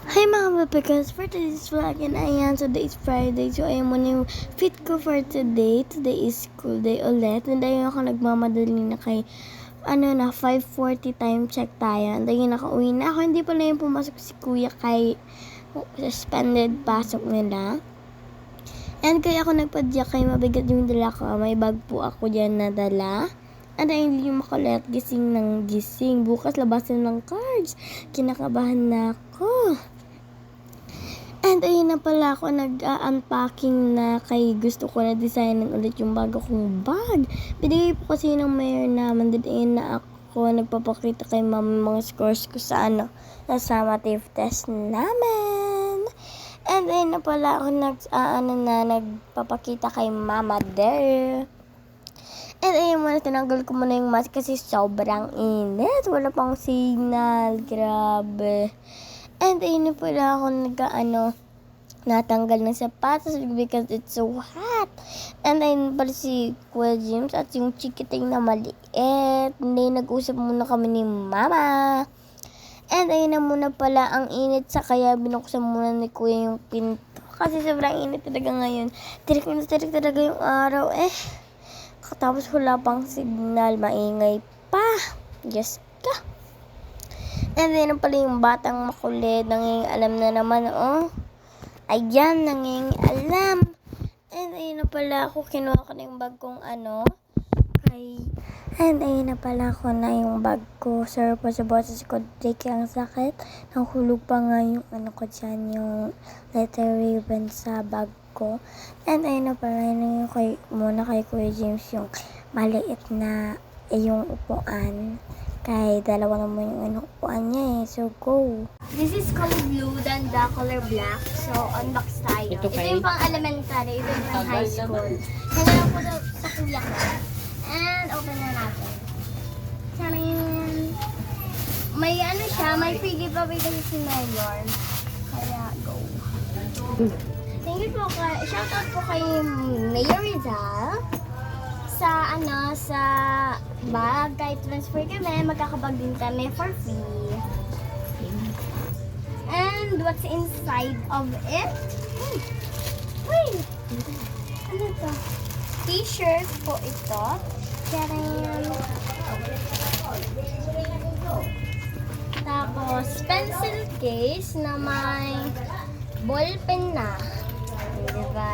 Hi mga babigas, for today's vlog and ayan, today is Friday. So ayan muna yung fit ko for today. Today is school day ulit. And ayun ako nagmamadali na kay 5:40 time check tayo. And ayun nakauwi na ako. Hindi pala yung pumasok si kuya kay suspended pasok nila. And kaya ako nagpadya kay mabigat yung dala ko. May bag po ako dyan na dala. And ayun hindi yung makulit, gising ng gising. Bukas labasan ng cards. Kinakabahan na ako. And ayun na pala ako nag-unpacking na kay gusto ko na designin ulit yung bago kong bag. Binigay po kasi ng mayor naman din ayun na ako nagpapakita kay mama mga scores ko sa sa summative test namin. And ayun na pala ako nagpapakita kay mama there. And ayun muna, tinanggal ko muna yung mask kasi sobrang init. Wala pang signal. Grabe. And ayun na pala ako natanggal ng sapatos because it's so hot. And ayun pala si Kuya James at yung chikiting na maliit. Hindi, nag-usap muna kami ni Mama. And ayun na muna pala ang init sa kaya binuksan muna ni Kuya yung pinto. Kasi sobrang init talaga ngayon. Tirik na tirik talaga yung araw Tapos wala pang signal, maingay pa. Yes ka. And then pala yung batang makulit, alam na naman, Ayan, alam. And ayun na pala ako, kinuha ko na yung bag kong And ayun na pala ako na yung bag ko. Sorry po sa boses ko, Drake, ang sakit. Nahulog pa nga yung ko dyan, yung letter ribbon sa bag ko. And ayun na pala yung muna kay Kuya James yung maliit na yung upuan. Kay dalawa naman yung upuan niya So go! This is color blue than the color black. So unbox tayo. Ito yung pang elementary. Ito yung pang high school. Hanggang po sa kuya ko. And open na natin. Charing! May siya, may free giveaway kasi si Mayor. Kaya go! Thank you po shoutout po kay Mayor Rizal sa sa bag. Kahit transfer kami, magkakabag din kami for free. And what's inside of it? Wait! Ano to? T-shirt po ito. Tapos, pencil case na may ballpen na. Diba?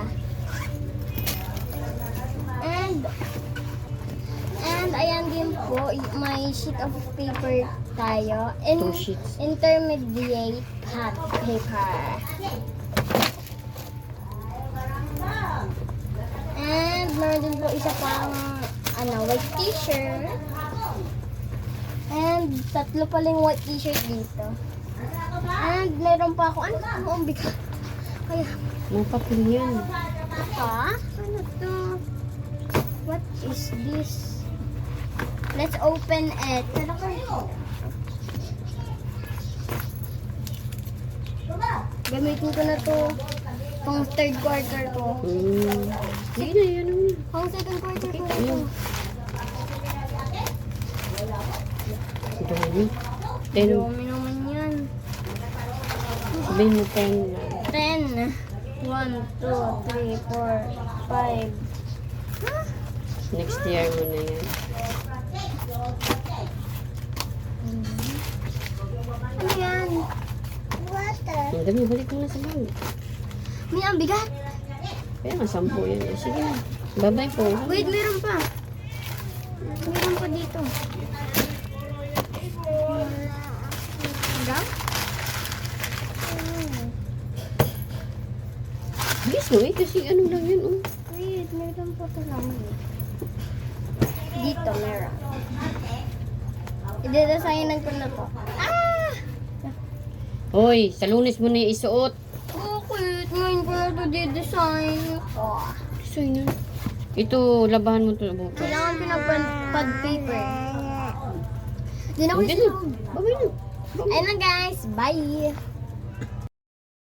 And ayan din po, may sheet of paper tayo. Two sheets. Intermediate paper. And meron din po isa pang white t-shirt. And tatlo paling white t-shirt dito. And meron pa ako, ang bigat. Kaya, Mga papel yan. Ano to? What is this? Let's open it. Gamitin ko na to pang third quarter ko. Sige na, yan naman. Pang second quarter ko. Ito naman. 10. Dumi naman yan. Sabihin mo 10 na. 10. 1, 2, 3, 4, 5. Next year mo na yan. Ano yan? Water. Ang dami, balik mo na sa bag. May ang bigat. Kaya nga, 10 yan. Sige na. Bye-bye po. Wait, meron pa. Meron pa dito. Hanggang? Bilis mo kasi ano lang yan. Wait, meron pa lang. Dito, meron. I-designan ko na to. Hoy, sa Lunes mo na isuot. Bakit? Ngayon ko na to di-design. So yun. Ito, labahan mo ito bukas. Kailangan pinapad paper. Hindi na ko Bye-bye na. Ayun na guys. Bye!